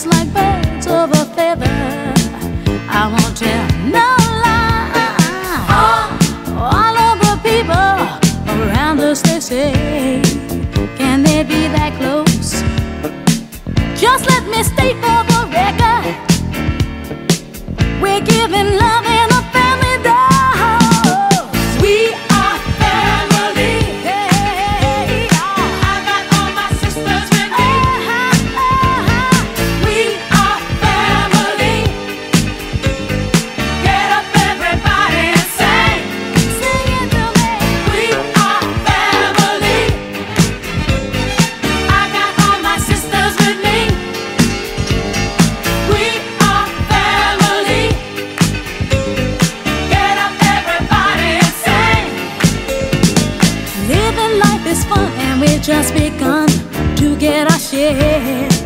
Like birds of a feather, I won't tell no lie. All of the people around us, they say, can they be that close? Just let me state for the record, we're giving love in a family dose. We are family. Hey, I got all my sisters with me. Life is fun and we've just begun to get our share.